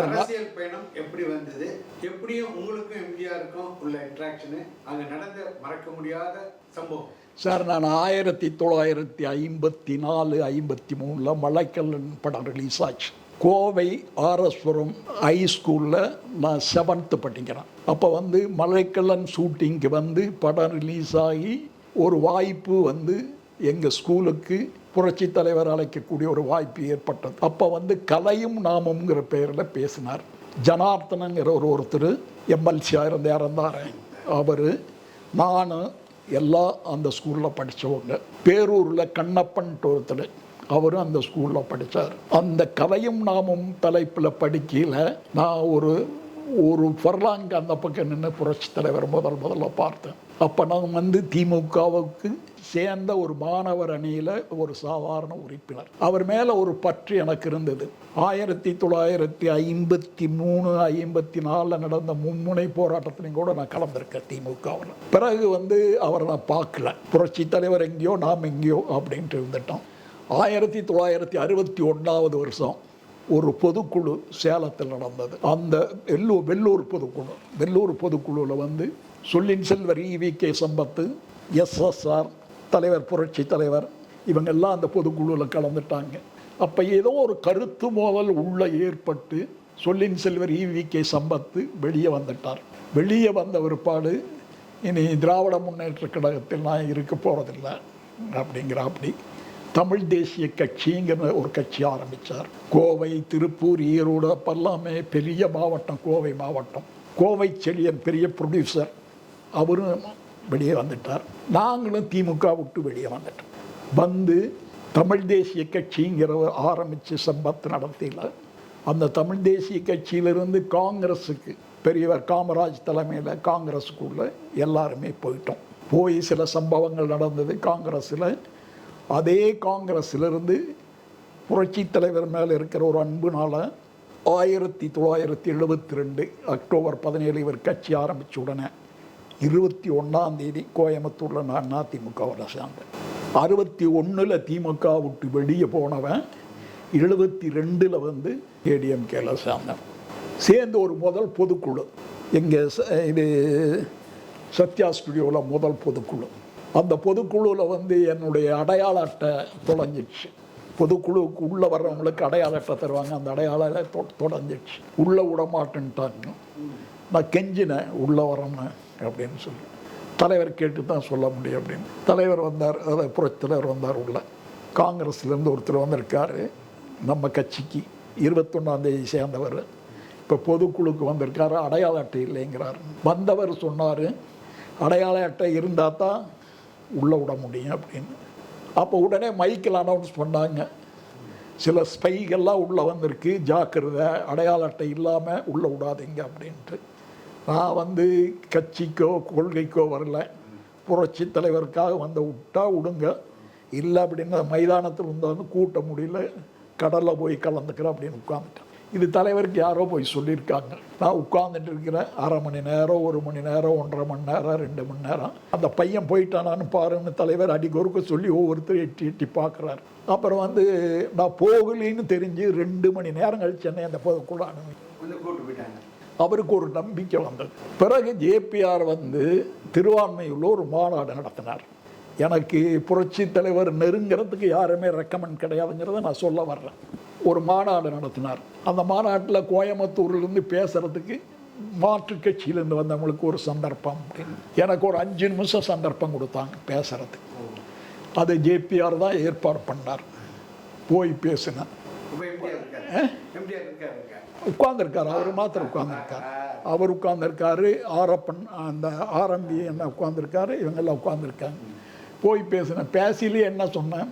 அரசியல் பயணம் எப்படி வந்தது, எப்படியும் உங்களுக்கும் எம்ஜிஆருக்கும் உள்ள இன்ட்ராக்ஷனு, அங்கே நடந்த மறக்க முடியாத சம்பவம்? சார், நான் 1954-53 மலைக்கல்லன் படம் ரிலீஸ் ஆச்சு. கோவை ஆர்எஸ்புரம் ஹைஸ்கூலில் நான் 7th படிக்கிறேன். அப்போ மலைக்கல்லன் ஷூட்டிங்க்கு படம் ரிலீஸ் ஆகி ஒரு வாய்ப்பு எங்கள் ஸ்கூலுக்கு புரட்சி தலைவர் அழைக்கக்கூடிய ஒரு வாய்ப்பு ஏற்பட்டது. அப்போ கலையும் நாமங்கிற பெயரில் பேசினார். ஜனார்த்தனங்கிற ஒருத்தர் எம்எல்சியாக இறந்தார். அவர், நான் எல்லாம் அந்த ஸ்கூலில் படித்தவங்க. பேரூரில் கண்ணப்பன் ஒருத்தர், அவரும் அந்த ஸ்கூலில் படித்தார். அந்த கலையும் நாமும் தலைப்பில் படிக்கையில் நான் ஒரு ஃபர்லாங்கு அந்த பக்கம் நின்று புரட்சி தலைவர் முதல்ல பார்த்தேன். அப்போ நான் திமுகவுக்கு சேர்ந்த ஒரு மாணவர் அணியில் ஒரு சாதாரண உறுப்பினர். அவர் மேலே ஒரு பற்று எனக்கு இருந்தது. 1953-54 நடந்த மும்முனை போராட்டத்திலையும் கூட நான் கலந்துருக்கேன் திமுகவில். பிறகு அவரை நான் பார்க்கல. புரட்சி தலைவர் எங்கேயோ, நாம் எங்கேயோ அப்படின்ட்டு இருந்துட்டோம். 1961 வருஷம் ஒரு பொதுக்குழு சேலத்தில் நடந்தது. அந்த வெள்ளூர் பொதுக்குழுவில் சொல்லின் செல்வர் ஈ.வி.கே. சம்பத்து, எஸ்.எஸ்.ஆர். தலைவர், புரட்சி தலைவர், இவங்கெல்லாம் அந்த பொதுக்குழுவில் கலந்துட்டாங்க. அப்போ ஏதோ ஒரு கருத்து மோதல் உள்ள ஏற்பட்டு சொல்லின் செல்வர் ஈ.வி.கே. சம்பத்து வெளியே வந்துட்டார். வெளியே வந்த பிற்பாடு இனி திராவிட முன்னேற்ற கழகத்தில் நான் இருக்க போகிறதில்லை அப்படி தமிழ் தேசிய கட்சிங்கிற ஒரு கட்சி ஆரம்பித்தார். கோவை, திருப்பூர், ஈரோடு அப்பெல்லாமே பெரிய மாவட்டம். கோவை மாவட்டம். கோவை செழியன் பெரிய ப்ரொடியூசர், அவரும் வெளியே வந்துட்டார். நாங்களும் திமுக விட்டு வெளியே வந்துட்டோம். தமிழ் தேசிய கட்சிங்கிற ஆரம்பித்து சம்பத் நடத்தியில் அந்த தமிழ் தேசிய கட்சியிலிருந்து காங்கிரஸுக்கு பெரியவர் காமராஜ் தலைமையில் காங்கிரஸுக்குள்ள எல்லாருமே போயிட்டோம். போய் சில சம்பவங்கள் நடந்தது காங்கிரஸில். அதே காங்கிரஸிலிருந்து புரட்சி தலைவர் மேலே இருக்கிற ஒரு அன்புனால 1972 அக்டோபர் 17 இவர் கட்சி ஆரம்பித்த உடனே 21 கோயம்புத்தூரில் நான் அதிமுகவில் சேர்ந்தேன். 61 திமுக விட்டு வெளியே போனவன் 72 ஏடிஎம்கேல சேர்ந்தேன். சேர்ந்து ஒரு முதல் பொதுக்குழு எங்கள் இது சத்யா ஸ்டுடியோவில் முதல் பொதுக்குழு. அந்த பொதுக்குழுவில் என்னுடைய அடையாள அட்டை தொலைஞ்சிடுச்சு. பொதுக்குழுவுக்கு உள்ளே வர்றவங்களுக்கு அடையாள அட்டை தருவாங்க. அந்த அடையாள தொலைஞ்சிடுச்சு. உள்ளே விட மாட்டேன்ட்டாங்க. நான் கெஞ்சினேன் உள்ளே வரேன்னு அப்படின்னு சொல்லி. தலைவர் கேட்டு தான் சொல்ல முடியும் அப்படின்னு. தலைவர் வந்தார், அதாவது புரட்சி தலைவர் வந்தார். உள்ள காங்கிரஸ்லேருந்து ஒருத்தர் வந்திருக்காரு நம்ம கட்சிக்கு, 21 சேர்ந்தவர். இப்போ பொதுக்குழுக்கு வந்திருக்காரு, அடையாள அட்டை இல்லைங்கிறார். வந்தவர் சொன்னார், அடையாள அட்டை இருந்தால் தான் உள்ளே விட முடியும் அப்படின்னு. அப்போ உடனே மைக்கில் அனௌன்ஸ் பண்ணாங்க, சில ஸ்பைகள்லாம் உள்ளே வந்திருக்கு, ஜாக்கிரதை, அடையாள அட்டை இல்லாமல் உள்ளே விடாதீங்க அப்படின்ட்டு. நான் கட்சிக்கோ கொள்கைக்கோ வரல, புரட்சி தலைவருக்காக விட்டா விடுங்க, இல்லை அப்படின்னு மைதானத்தில் கூட்ட முடியல, கடலில் போய் கலந்துக்கிறேன் அப்படின்னு உட்காந்துட்டேன். இது தலைவருக்கு யாரோ போய் சொல்லியிருக்காங்க. நான் உட்காந்துட்டு இருக்கிறேன். 1/2 மணி நேரம், 1 மணி நேரம், 1.5 மணி நேரம், 2 மணி நேரம். அந்த பையன் போயிட்டானான்னு பாருன்னு தலைவர் அடிக்கொருக்க சொல்லி ஒவ்வொருத்தர் எட்டி பார்க்குறாரு. அப்புறம் நான் போகலின்னு தெரிஞ்சு 2 மணி நேரம் கழிச்சு என்னை அந்த பொதுக்குழு கூட்டு போயிட்டாங்க. அவருக்கு ஒரு நம்பிக்கை வந்தது. பிறகு ஜேபிஆர் திருவான்மையூரில் ஒரு மாநாடு நடத்தினார். எனக்கு புரட்சி தலைவர் நெருங்கிறதுக்கு யாருமே ரெக்கமெண்ட் கிடையாதுங்கிறத நான் சொல்ல வர்றேன். ஒரு மாநாடு நடத்தினார். அந்த மாநாட்டில் கோயம்புத்தூர்லேருந்து பேசுகிறதுக்கு மாற்று கட்சியிலேருந்து வந்தவங்களுக்கு ஒரு சந்தர்ப்பம் அப்படின்னு எனக்கு ஒரு 5 நிமிஷம் சந்தர்ப்பம் கொடுத்தாங்க பேசுகிறதுக்கு. அது ஜேபிஆர் தான் ஏற்பாடு பண்ணார். போய் பேசினேன். உட்கார்ந்துருக்காரு, அவர் மாத்திரம் உட்கார்ந்துருக்காரு. அவர் உட்கார்ந்துருக்காரு, ஆரப்பன் அந்த ஆரம்பி என்ன உட்கார்ந்துருக்காரு, இவங்கெல்லாம் உட்கார்ந்துருக்காங்க. போய் பேசினேன். பேசிலேயே என்ன சொன்னேன்,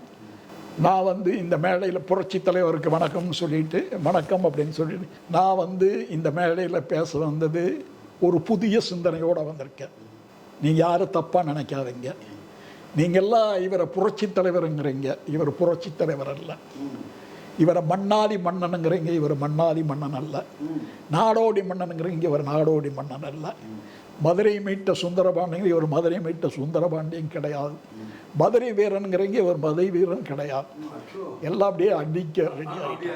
நான் இந்த மேடையில் புரட்சி தலைவருக்கு வணக்கம்னு சொல்லிட்டு, வணக்கம் அப்படின்னு சொல்லிட்டு, நான் இந்த மேடையில் பேச வந்தது ஒரு புதிய சிந்தனையோடு வந்திருக்கேன். நீங்கள் யாரும் தப்பாக நினைக்காதீங்க. நீங்கள்லாம் இவரை புரட்சி தலைவருங்கிறீங்க, இவர் புரட்சி தலைவர் அல்ல. இவரை மன்னாதி மன்னனுங்கிறீங்க, இவர் மன்னாதி மன்னன் அல்ல. நாடோடி மன்னனுங்கிறீங்க, இவர் நாடோடி மன்னன் அல்ல. மதுரை மீட்ட சுந்தரபாண்டியன், இவர் மதுரை மீட்ட சுந்தரபாண்டியன் கிடையாது. மதுரை வீரனுங்கிறீங்க, இவர் மதுரை வீரன் கிடையாது. எல்லாம் அப்படியே அடிக்க ரெடி ஆகிட்டு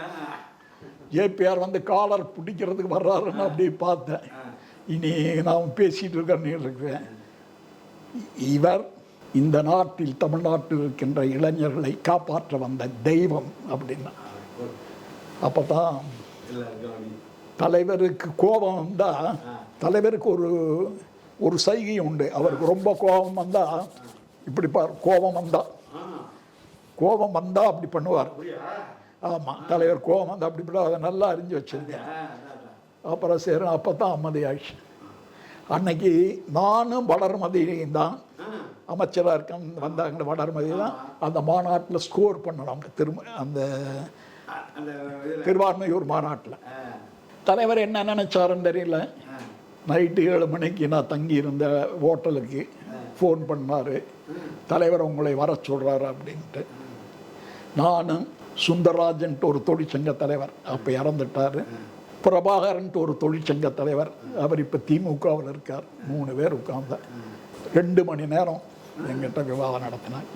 ஜேபிஆர் வந்து காலர் பிடிக்கிறதுக்கு வர்றாருன்னு அப்படி பார்த்தேன். இனி நான் பேசிகிட்டு இருக்கிறேன். இவர் இந்த நாட்டில் தமிழ்நாட்டில் இருக்கின்ற இளைஞர்களை காப்பாற்ற வந்த தெய்வம் அப்படின்னா. அப்போ தான் தலைவருக்கு கோபம் வந்தால், தலைவருக்கு ஒரு சைகை உண்டு. அவருக்கு ரொம்ப கோபம் வந்தால் இப்படி கோபம் வந்தால் அப்படி பண்ணுவார். ஆமாம், தலைவர் கோபம் வந்தால் அப்படி பண்ண அதை நல்லா அறிஞ்சு வச்சுருந்தேன். அப்புறம் சரி, அப்போ தான் அமைதி ஆயிடுச்சு. அன்னைக்கு நானும் வளர்மதியும் தான் அமைச்சராக இருக்கேன் வந்தாங்க. வளர்மதி தான் அந்த மாநாட்டில் ஸ்கோர் பண்ணணும். அந்த திருவான்மையூர் மாநாட்டில் தலைவர் என்ன நினைச்சாருன்னு தெரியல. நைட்டு 7 மணிக்கு நான் தங்கி இருந்த ஹோட்டலுக்கு ஃபோன் பண்ணார். தலைவர் உங்களை வர சொல்கிறாரு அப்படின்ட்டு. நானும் சுந்தரராஜன்ட்டு ஒரு தொழிற்சங்க தலைவர், அப்போ இறந்துட்டார். பிரபாகரன்ட்டு ஒரு தொழிற்சங்க தலைவர், அவர் இப்போ திமுகவில் இருக்கார். 3 பேர் உட்கார்ந்த 2 மணி நேரம் எங்கிட்ட விவாதம் நடத்தினாங்க.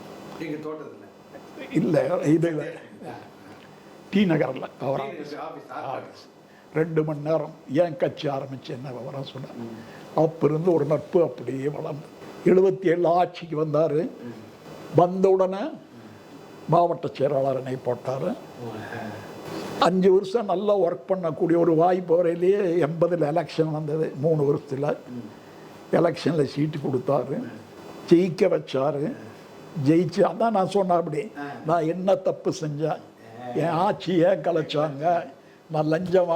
இல்லை, இதில் டி நகரில் அவர் ஆஃபீஸ். 2 மணி நேரம் ஏன் கட்சி ஆரம்பித்து என்ன விவரம் சொன்னார். அப்போ இருந்து ஒரு நட்பு அப்படியே வளர்ந்து 77 ஆட்சிக்கு வந்தார். வந்த உடனே மாவட்ட செயலாளர் போட்டார். 5 வருஷம் நல்லா ஒர்க் பண்ணக்கூடிய ஒரு வாய்ப்பு வரையிலேயே 80 எலெக்ஷன் வந்தது. 3 வருஷத்தில் எலெக்ஷனில் சீட்டு கொடுத்தாரு, ஜெயிக்க வச்சார். ஜெயிச்சு அதான் நான் சொன்னேன், அப்படி நான் என்ன தப்பு செஞ்சேன், என் ஆட்சியை கலைச்சாங்க, நான் லஞ்சம்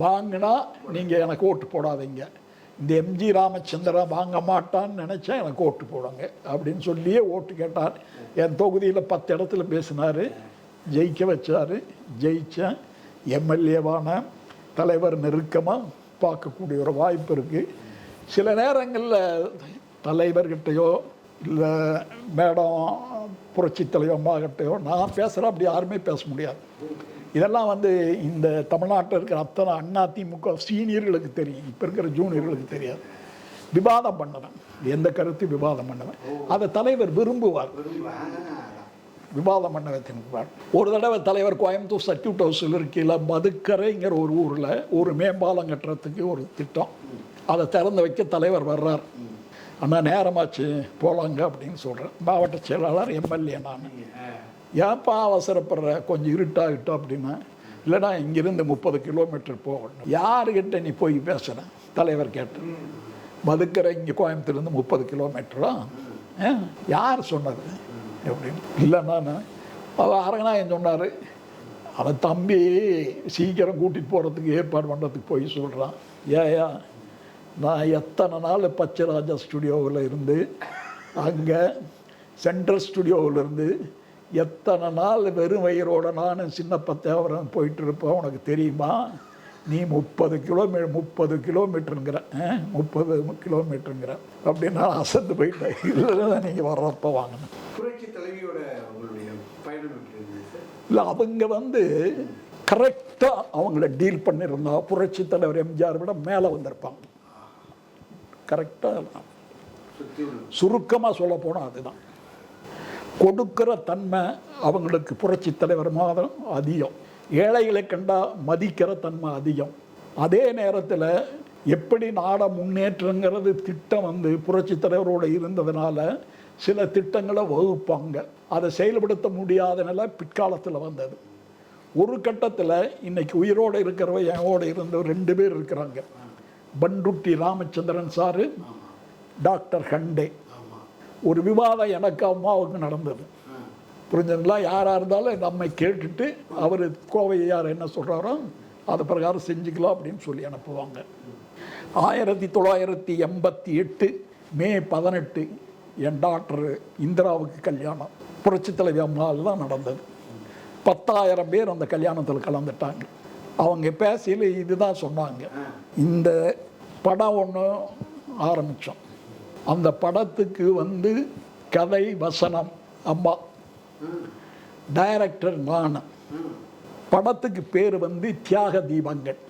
வாங்கினா நீங்கள் எனக்கு ஓட்டு போடாதீங்க, இந்த எம்ஜி ராமச்சந்திரன் வாங்க மாட்டான்னு நினச்சா எனக்கு ஓட்டு போடுங்க அப்படின்னு சொல்லியே ஓட்டு கேட்டார். என் தொகுதியில் 10 இடத்துல பேசினார், ஜெயிக்க வச்சார். ஜெயித்தேன். எம்எல்ஏவான தலைவர் நெருக்கமாக பார்க்கக்கூடிய ஒரு வாய்ப்பு இருக்குது. சில நேரங்களில் தலைவர்கிட்டையோ இல்லை மேடம் புரட்சி தலைவர் அம்மாகிட்டையோ நான் பேசுகிறேன், அப்படி யாருமே பேச முடியாது. இதெல்லாம் வந்து இந்த தமிழ்நாட்டில் இருக்கிற அத்தனை அதிமுக சீனியர்களுக்கு தெரியும், இப்போ இருக்கிற ஜூனியர்களுக்கு தெரியாது. விவாதம் பண்ணுவேன், எந்த கருத்து விவாதம் பண்ணுவேன். அதை தலைவர் விரும்புவார், விவாதம் பண்ண வச்சுருப்பார். ஒரு தடவை தலைவர் கோயம்புத்தூர் சர்க்கியூட் ஹவுஸில் இருக்கையில் மதுக்கரைங்கிற ஒரு ஊரில் ஒரு மேம்பாலம் கட்டுறதுக்கு ஒரு திட்டம், அதை திறந்து வைக்க தலைவர் வர்றார். ஆனால் நேரமாச்சு போகலாங்க அப்படின்னு சொல்கிறேன். மாவட்ட செயலாளர் எம்எல்ஏ நான், ஏன்ப்பா அவசரப்படுற, கொஞ்சம் இருட்டாகிட்டோம் அப்படின்னா. இல்லைனா இங்கேருந்து 30 கிலோமீட்டர் போகணும். யாருக்கிட்ட நீ போய் பேசுகிறேன் தலைவர் கேட்டு. மதுக்கரை இங்கே கோயம்புத்தூர்லேருந்து 30 கிலோமீட்டரா, யார் சொன்னது அப்படின்னு. இல்லைன்னா அரங்கநாயகன் சொன்னார், அவன் தம்பி சீக்கிரம் கூட்டிகிட்டு போகிறதுக்கு ஏற்பாடு பண்ணுறதுக்கு போய் சொல்கிறான். ஏயா, நான் எத்தனை நாள் பச்சைராஜா ஸ்டுடியோவில் இருந்து அங்கே சென்ட்ரல் ஸ்டுடியோவில் இருந்து எத்தனை நாள் வெறும் வயிறோட நானும் சின்ன பத்தேவரம் போயிட்டு இருப்போம், உனக்கு தெரியுமா? நீ 30 கிலோமீட்டருங்கிற 30 கிலோமீட்டருங்கிற அப்படின்னு நான் அசந்து போயிட்டேன். இல்லை, நீங்கள் வர்றப்போ வாங்கணும். புரட்சி தலைவியோட உங்களுடைய பயணம் இல்லை, அவங்க வந்து கரெக்டாக அவங்கள டீல் பண்ணியிருந்தா புரட்சி தலைவர் எம்ஜிஆர் விட மேலே வந்திருப்பாங்க. கரெக்டாக சுருக்கமாக சொல்ல போனால் அதுதான். கொடுக்கிற தன்மை அவங்களுக்கு புரட்சி தலைவர் மாதம் அதிகம். ஏழைகளை கண்டா மதிக்கிற தன்மை அதிகம். அதே நேரத்தில் எப்படி நாடை முன்னேற்றங்கிறது திட்டம் வந்து புரட்சி தலைவரோடு இருந்ததுனால சில திட்டங்களை வகுப்பாங்க. அதை செயல்படுத்த முடியாத நிலை பிற்காலத்தில் வந்தது. ஒரு கட்டத்தில் இன்னைக்கு உயிரோடு இருக்கிறவ என்னோட இருந்த 2 பேர் இருக்கிறாங்க. Panruti Ramachandran sir, doctor Hande. ஒரு விவாதம் எனக்கு அம்மாவுக்கு நடந்தது, புரிஞ்சுங்களா? யாராக இருந்தாலும் நம்மை கேட்டுட்டு அவர் கோவையார் என்ன சொல்கிறாரோ அது பிரகாரம் செஞ்சுக்கலாம் அப்படின்னு சொல்லி அனுப்புவாங்க. 1988 மே 18 என் டாக்டர் இந்திராவுக்கு கல்யாணம். புரட்சி தலைவி அம்மாவில் தான் நடந்தது. 10,000 பேர் அந்த கல்யாணத்தில் கலந்துட்டாங்க. அவங்க பேசையில் இதுதான் சொன்னாங்க, இந்த படம் ஒன்று ஆரம்பித்தோம், அந்த படத்துக்கு வந்து கதை வசனம் அம்மா, டைரக்டர் நான். படத்துக்கு பேர் வந்து தியாக தீபங்கள்.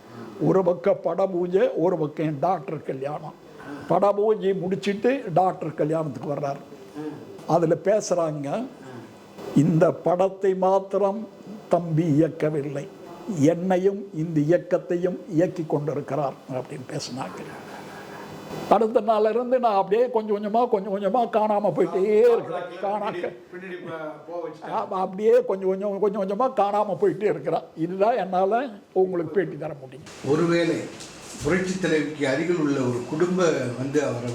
ஒரு பக்கம் பட பூஜை, ஒரு பக்கம் டாக்டர் கல்யாணம். பட பூஜை முடிச்சுட்டு டாக்டர் கல்யாணத்துக்கு வர்றாரு. அதில் பேசுகிறாங்க, இந்த படத்தை மாத்திரம் தம்பி இயக்கவில்லை, என்னையும் இந்த இயக்கத்தையும் இயக்கி கொண்டிருக்கிறார் அப்படின்னு பேசினாங்க. அடுத்த நாள்ல இருந்து நான் அப்படியே கொஞ்சம் கொஞ்சமாக காணாமல் போயிட்டே இருக்கிறேன். அப்படியே கொஞ்சம் கொஞ்சமாக காணாமல் போயிட்டே இருக்கிறேன். இதுதான் என்னால் உங்களுக்கு பேட்டி தர முடியும். ஒருவேளை புரட்சி தலைவிக்கு அருகில் உள்ள ஒரு குடும்பம் அவரை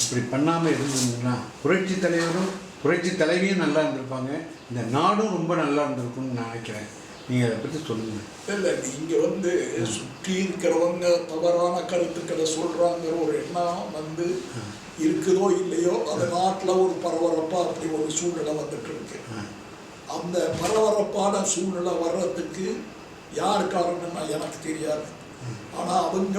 இப்படி பண்ணாமல் இருந்ததுன்னா புரட்சி தலைவரும் புரட்சி தலைவியும் நல்லா இருந்திருப்பாங்க, இந்த நாடும் ரொம்ப நல்லா இருந்திருக்கும்னு நான் நினைக்கிறேன். நீங்கள் அதை பற்றி சொல்லுங்கள். இல்லை, நீங்கள் சுற்றி இருக்கிறவங்க தவறான கருத்துக்களை சொல்கிறாங்கிற ஒரு எண்ணம் இருக்குதோ இல்லையோ, அந்த நாட்டில் ஒரு பரபரப்பாக அப்படி ஒரு சூழ்நிலை வந்துட்டு இருக்கு. அந்த பரபரப்பான சூழ்நிலை வர்றதுக்கு யார் காரணம்னா எனக்கு தெரியாது. ஆனால் அவங்க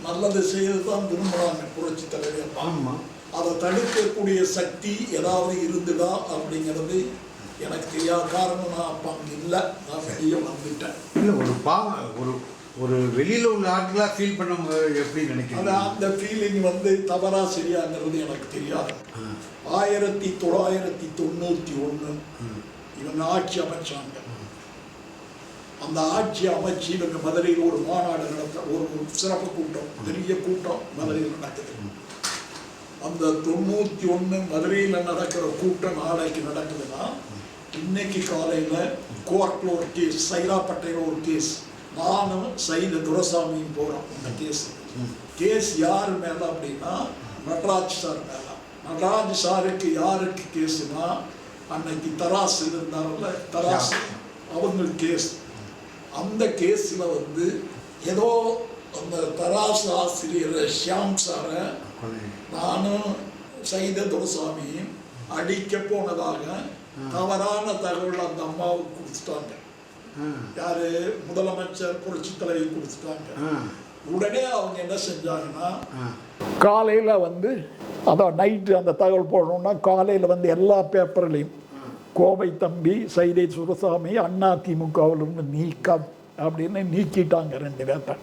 நல்லது செய்து தான் விரும்புகிறாங்க புரட்சி தலைவர். ஆமாம், அதை தடுக்கக்கூடிய சக்தி ஏதாவது இருந்துதா அப்படிங்கிறது எனக்கு தெரியாத. காரணம் நான் அப்போ அங்கே இல்லை, நான் வெளியே வந்துட்டேன். இல்லை, ஒரு வெளியில் உள்ள ஆட்களாக ஃபீல் பண்ண எப்படி நினைக்கிறேன். அந்த ஃபீலிங் தவறா சரியாங்கிறது எனக்கு தெரியாது. 1991 இவங்க ஆட்சி அமைச்சாங்க. அந்த ஆட்சி அமைச்சு இவங்க மதுரையில் ஒரு மாநாடு நடத்த, ஒரு சிறப்பு கூட்டம், பெரிய கூட்டம் மதுரையில் நடக்குது. அந்த 91 மதுரையில் நடக்கிற கூட்டம் நாளைக்கு நடக்குதுன்னா, இன்னைக்கு காலையில் கோர்ட்டில் ஒரு கேஸ், சைதாப்பேட்டையில் ஒரு கேஸ், நானும் சைத துரசாமியும் போகிறோம். அந்த கேஸ் யார் மேலே அப்படின்னா நடராஜ் சார் மேலே. நடராஜ் சாருக்கு யாருக்கு கேஸுனா, அன்னைக்கு தராசு இருந்தாங்கல்ல, தராசு அவங்களுக்கு கேஸ். அந்த கேஸில் ஏதோ அந்த தராசு ஆசிரியர் ஷியாம் சாரை நானும் சைத துரசாமியும் அடிக்க போனதாக தவறான தகவல் அந்த அம்மாவுக்கு கொடுத்துட்டாங்க. யாரு? முதலமைச்சர் புரட்சி தலைவி கொடுத்துட்டாங்க. உடனே அவங்க என்ன செஞ்சாங்கன்னா, காலையில் அதான் நைட்டு அந்த தகவல் போடணும்னா காலையில் எல்லா பேப்பர்லையும் கோவை தம்பி சைதை சுரசாமி அதிமுகவிலிருந்து நீக்கம் அப்படின்னு நீக்கிட்டாங்க. 2 பேர்த்த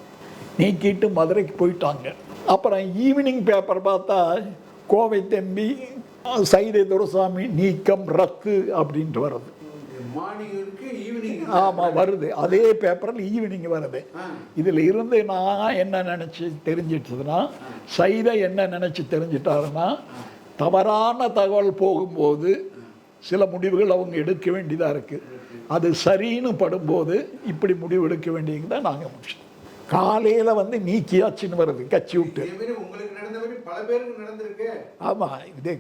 நீக்கிட்டு மதுரைக்கு போயிட்டாங்க. அப்புறம் ஈவினிங் பேப்பர் பார்த்தா கோவை தம்பி சைதை துரசாமி நீக்கம் ரத்து அப்படின்ட்டு வருது. ஆமாம், வருது. அதே பேப்பரில் ஈவினிங் வருது. இதில் இருந்து நான் என்ன நினச்சி தெரிஞ்சிட்டதுன்னா, சைதை என்ன நினச்சி தெரிஞ்சிட்டாருன்னா, தவறான தகவல் போகும்போது சில முடிவுகள் அவங்க எடுக்க வேண்டியதாக இருக்குது. அது சரின்னு படும்போது இப்படி முடிவு எடுக்க வேண்டியது தான் நாங்கள் முடிச்சோம். காலையில் நீக்கியாச்சின்னு வருது கட்சி விட்டு. பல பேருக்கு நடந்திருக்கு. ஆமாம், இதே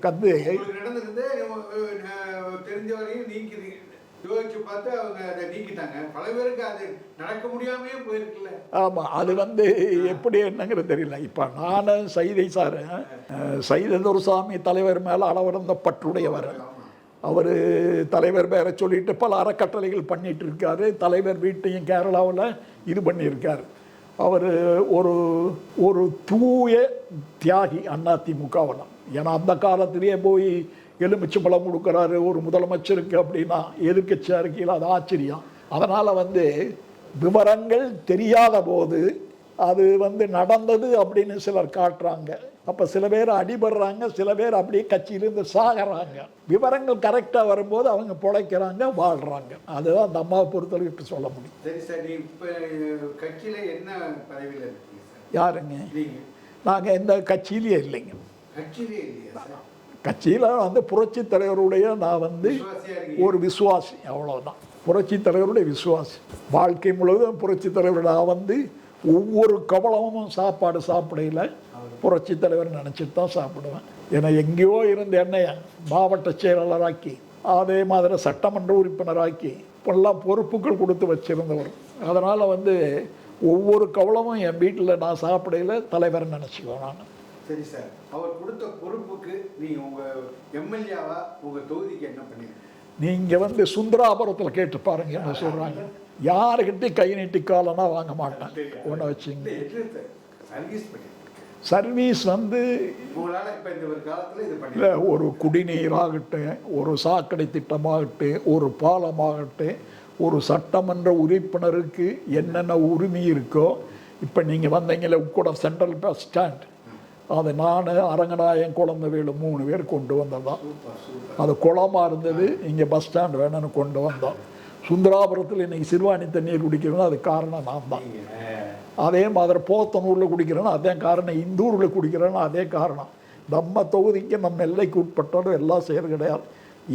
நடந்திருந்து தெரிஞ்ச வரையும் யோசிச்சு பார்த்து அவங்க அதை நீக்கிட்டாங்க. பல பேருக்கு அது நடக்க முடியாமையே போயிருக்குல்ல. ஆமாம், அது எப்படி என்னங்கிறது தெரியல. இப்போ நானும் சைதை சார், சைதை துரசாமி தலைவர் மேலே அளவிறந்த பற்றுடையவர். அவர் தலைவர் பேரை சொல்லிட்டு பல அறக்கட்டளைகள் பண்ணிட்டு இருக்காரு. தலைவர் வீட்டையும் கேரளாவில் இது பண்ணியிருக்கார். அவர் ஒரு தூய தியாகி அதிமுகவில். ஏன்னா அந்த காலத்திலேயே போய் எலுமிச்சம்பழம் கொடுக்குறாரு ஒரு முதலமைச்சருக்கு அப்படின்னா எதிர்க்கட்சியாக இருக்கையில் அது ஆச்சரியம். அதனால் விவரங்கள் தெரியாத போது அது நடந்தது அப்படின்னு சிலர் காட்டுறாங்க. அப்போ சில பேர் அடிபடுறாங்க, சில பேர் அப்படியே கட்சியிலேருந்து சாகிறாங்க. விவரங்கள் கரெக்டாக வரும்போது அவங்க பிழைக்கிறாங்க, வாழ்கிறாங்க. அதுதான் அந்த அம்மாவை பொறுத்தளவு இப்போ சொல்ல முடியும். சரி சார், இப்போ கட்சியில் என்ன பதவியில் இருக்கீங்க? யாருங்க? நாங்கள் எந்த கட்சியிலேயே இல்லைங்க. கட்சியிலே இல்லையா? கட்சியில் புரட்சி தலைவருடைய நான் ஒரு விசுவாசி, அவ்வளோதான். புரட்சி தலைவருடைய விசுவாசி. வாழ்க்கை முழுவதும் புரட்சி தலைவர். நான் ஒவ்வொரு கவலமும் சாப்பாடு சாப்பிடையில் புரட்சி தலைவர் நினச்சிட்டு தான் சாப்பிடுவேன். ஏன்னா எங்கேயோ இருந்த என்னைய மாவட்ட செயலாளராக்கி, அதே மாதிரி சட்டமன்ற உறுப்பினராக்கி இப்பெல்லாம் பொறுப்புகள் கொடுத்து வச்சுருந்தவர். அதனால் ஒவ்வொரு கவலமும் என் வீட்டில் நான் சாப்பிடையில் தலைவர் நினச்சிக்குவேன் நான். சரி சார், அவர் கொடுத்த பொறுப்புக்கு நீங்கள் உங்கள் எம்எல்ஏவா உங்கள் தொகுதிக்கு என்ன பண்ணீங்க? நீங்கள் சுந்தராபுரத்தில் கேட்டு பாருங்க என்ன சொல்கிறாங்க. யாருக்கிட்டே கை நீட்டி காலனா வாங்க மாட்டேன். ஒன்று வச்சுங்க. சர்வீஸ் இல்லை, ஒரு குடிநீராகட்டும், ஒரு சாக்கடை திட்டமாகட்டும், ஒரு பாலமாகட்டும், ஒரு சட்டமன்ற உறுப்பினருக்கு என்னென்ன உரிமை இருக்கோ. இப்போ நீங்கள் வந்தீங்களே கூட சென்ட்ரல் பஸ் ஸ்டாண்ட், அது நான் அரங்கநாயகம் குழந்தைவேலு 3 பேர் கொண்டு வந்ததான். அது குளமாக இருந்தது, இங்கே பஸ் ஸ்டாண்ட் வேணும்னு கொண்டு வந்தோம். சுந்தராபுரத்தில் இன்னைக்கு சிறுவாணி தண்ணீர் குடிக்கிறோன்னா அது காரணம் நான் தான். அதே மாதிரி போத்தனூரில் குடிக்கிறேன்னா அதே காரணம், இந்தூரில் குடிக்கிறேன்னா அதே காரணம். நம்ம தொகுதிக்கு நம்ம எல்லைக்கு உட்பட்டாலும் எல்லாம் செய்கிறது கிடையாது.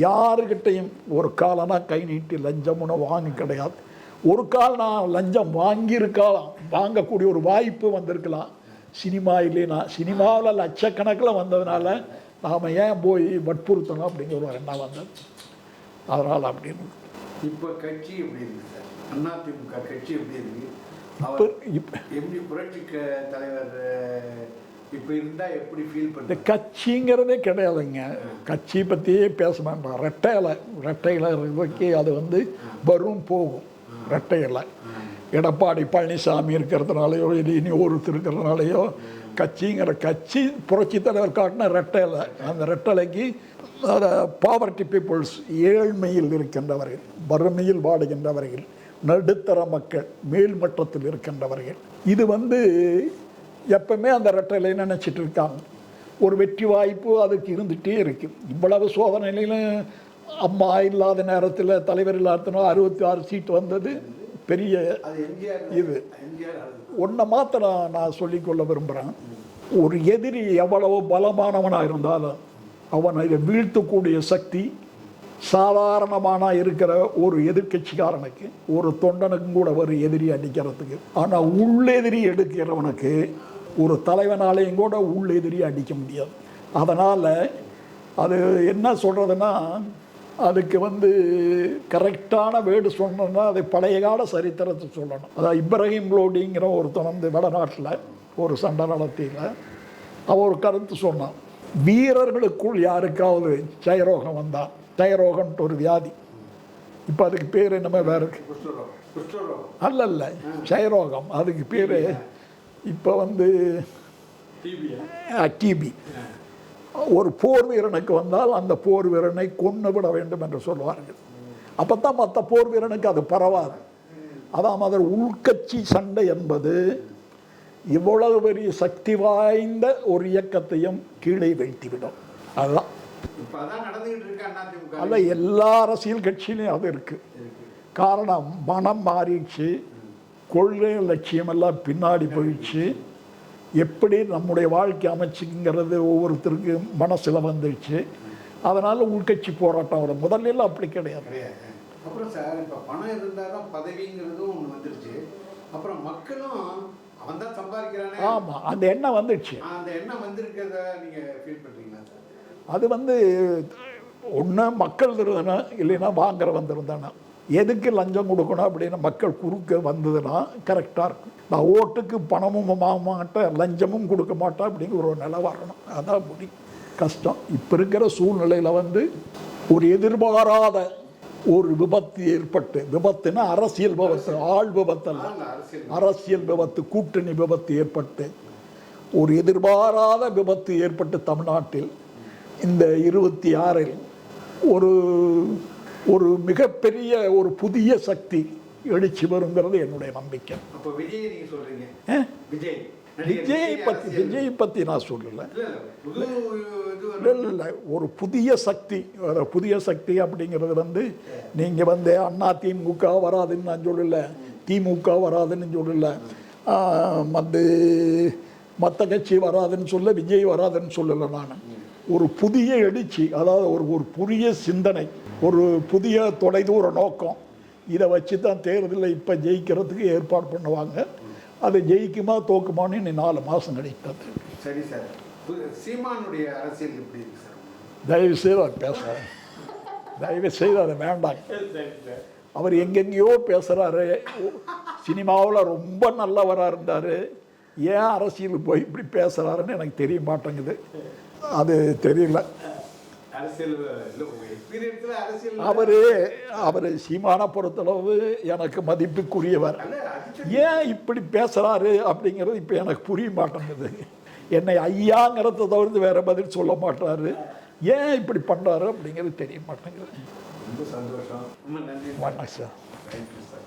யாருக்கிட்டையும் ஒரு காலனா கை நீட்டி லஞ்சம்னு வாங்கி கிடையாது. ஒரு கால் நான் லஞ்சம் வாங்கியிருக்கலாம், வாங்கக்கூடிய ஒரு வாய்ப்பு வந்திருக்கலாம். சினிமா இல்லைன்னா சினிமாவில் லட்சக்கணக்கில் வந்ததுனால நாம் ஏன் போய் வற்புறுத்தணும் அப்படிங்கிற ஒரு எண்ணம் வந்தது. அதனால் அப்படின்னு இப்போ கட்சி எப்படி இருக்குது சார்? அதிமுக கட்சி எப்படி இருக்குது? இப்போ எப்படி புரட்சி தலைவர் இப்போ இருந்தால் எப்படி ஃபீல் இந்த பண்ணுறது? கட்சிங்கிறதே கிடையாதுங்க. கட்சி பற்றியே பேச வேண்டாம். ரெட்டையில் இருக்கிறதுக்கு அது வந்து வரும் போகும். ரெட்டையில் எடப்பாடி பழனிசாமி இருக்கிறதுனாலையோ இல்லை இனி ஒருத்தர் இருக்கிறதுனாலையோ கட்சிங்கிற கட்சி புரட்சி தலைவர் காட்டின ரெட்டையில். அந்த ரெட்டலைக்கு பாவர்ட்டி பீப்புள்ஸ், ஏழ்மையில் இருக்கின்றவர்கள், வறுமையில் வாடுகின்றவர்கள், நடுத்தர மக்கள், மேல்மட்டத்தில் இருக்கின்றவர்கள், இது வந்து எப்பவுமே அந்த ரெட்டலை நினச்சிட்டு இருக்காங்க. ஒரு வெற்றி வாய்ப்பு அதுக்கு இருந்துகிட்டே இருக்குது. இவ்வளவு சோதனையிலும் அம்மா இல்லாத நேரத்தில், தலைவர் இல்லாத 66 சீட் வந்தது பெரிய இது. ஒன்றை மாத்திரம் நான் சொல்லிக்கொள்ள விரும்புகிறேன். ஒரு எதிரி எவ்வளவு பலமானவனாக இருந்தாலும் அவனை வீழ்த்தக்கூடிய சக்தி சாதாரணமான இருக்கிற ஒரு எதிர்கட்சிக்காரனுக்கு, ஒரு தொண்டனுக்கும் கூட ஒரு எதிரி அடிக்கிறதுக்கு. ஆனால் உள்ளெதிரி எடுக்கிறவனுக்கு ஒரு தலைவனாலேயும் கூட உள்ளெதிரி அடிக்க முடியாது. அதனால் அது என்ன சொல்கிறதுன்னா, அதுக்கு வந்து கரெக்டான வேர்டு சொல்லணும்னா அது பழைய கால சரித்திரத்தை சொல்லணும். அதாவது இப்ராஹிம் லோடிங்கிற ஒருத்தன் வந்து வடநாட்டில் ஒரு சண்டை நடத்தியில் அவன் ஒரு கருத்து சொன்னான். வீரர்களுக்குள் யாருக்காவது ஜெயரோகம் வந்தான், ஜெயரோகன்ட்டு ஒரு வியாதி, இப்போ அதுக்கு பேர் என்னமே வேறு அல்ல ஜெயரோகம், அதுக்கு பேர் இப்போ வந்து டிபி. ஒரு போர் வீரனுக்கு வந்தால் அந்த போர் வீரனை கொன்று விட வேண்டும் என்று சொல்வார்கள். அப்போ தான் மற்ற போர் வீரனுக்கு அது பரவாது. அதான் மாதிரி உள்கட்சி சண்டை என்பது இவ்வளவு பெரிய சக்தி வாய்ந்த ஒரு இயக்கத்தையும் கீழே வைத்துவிடும். அதுதான் அல்ல, எல்லா அரசியல் கட்சியிலையும் அது இருக்குது. காரணம், மனம் மாறிடுச்சு, கொள்கை லட்சியம் எல்லாம் பின்னாடி போயிடுச்சு. எப்படி நம்முடைய வாழ்க்கை அமைச்சுங்கிறது ஒவ்வொருத்தருக்கு மனசில் வந்துடுச்சு. அதனால் உள்கட்சி போராட்டம் வரும். முதல்ல அப்படி கிடையாது. அப்புறம் சார், இப்போ பணம் இருந்தால் தான் பதவிங்கிறதும் ஒன்று வந்துடுச்சு. அப்புறம் மக்களும் அவன் தான் சம்பாதிக்கிறானே. ஆமாம், அந்த எண்ணம் வந்துடுச்சு. அந்த எண்ணம் வந்திருக்கிறத நீங்கள் ஃபீல் பண்ணுறீங்களா சார்? அது வந்து ஒன்று மக்கள் இருந்தனா, இல்லைன்னா வாங்குற வந்திருந்தானா. எதுக்கு லஞ்சம் கொடுக்கணும் அப்படின்னு மக்கள் குறுக்க வந்ததுன்னா கரெக்டாக இருக்கும். நான் ஓட்டுக்கு பணமும் வாங்க மாட்டேன், லஞ்சமும் கொடுக்க மாட்டேன் அப்படிங்கிற ஒரு நிலை வரணும். அதான் முடி கஷ்டம். இப்போ இருக்கிற சூழ்நிலையில் வந்து ஒரு எதிர்பாராத ஒரு விபத்து ஏற்பட்டு, விபத்துன்னா அரசியல் விபத்து, ஆள் விபத்தல்ல, அரசியல் விபத்து, கூட்டணி விபத்து ஏற்பட்டு, ஒரு எதிர்பாராத விபத்து ஏற்பட்டு தமிழ்நாட்டில் இந்த 26 ஒரு ஒரு மிகப்பெரிய ஒரு புதிய சக்தி எழுச்சி வருங்கிறது என்னுடைய நம்பிக்கை. விஜய் பற்றி நான் சொல்லலை. இல்லை, ஒரு புதிய சக்தி, புதிய சக்தி அப்படிங்கிறது வந்து நீங்கள் வந்து அதிமுக வராதுன்னு நான் சொல்லலை, திமுக வராதுன்னு சொல்லலை, வந்து மற்ற கட்சி வராதுன்னு சொல்ல, விஜய் வராதுன்னு சொல்லலை. நான் ஒரு புதிய எழுச்சி, அதாவது ஒரு புதிய சிந்தனை, ஒரு புதிய தொலைதூர நோக்கம், இதை வச்சு தான் தேர்தலில் இப்போ ஜெயிக்கிறதுக்கு ஏற்பாடு பண்ணுவாங்க. அது ஜெயிக்குமா தோக்குமான்னு இன்னும் 4 மாதம் கிடைத்தது. சரி சார், சீமானுடைய அரசியல் எப்படி இருக்கு சார்? தயவு செய்து அதை பேசுகிறேன், தயவு செய்து அதை வேண்டாங்க. அவர் எங்கெங்கேயோ பேசுகிறாரு. சினிமாவில் ரொம்ப நல்லவராக இருந்தார், ஏன் அரசியலுக்கு போய் இப்படி பேசுகிறாருன்னு எனக்கு தெரிய மாட்டேங்குது. அது தெரியல. அவர் சீமான பொறுத்தளவு எனக்கு மதிப்புக்குரியவர். ஏன் இப்படி பேசுகிறாரு அப்படிங்கிறது இப்போ எனக்கு புரிய மாட்டேங்குது. என்னை ஐயாங்கிறத தவிர்த்து வேறு பதில் சொல்ல மாட்டாரு. ஏன் இப்படி பண்ணுறாரு அப்படிங்கிறது தெரிய மாட்டேங்குது. ரொம்ப சந்தோஷம். வணக்கம் சார்.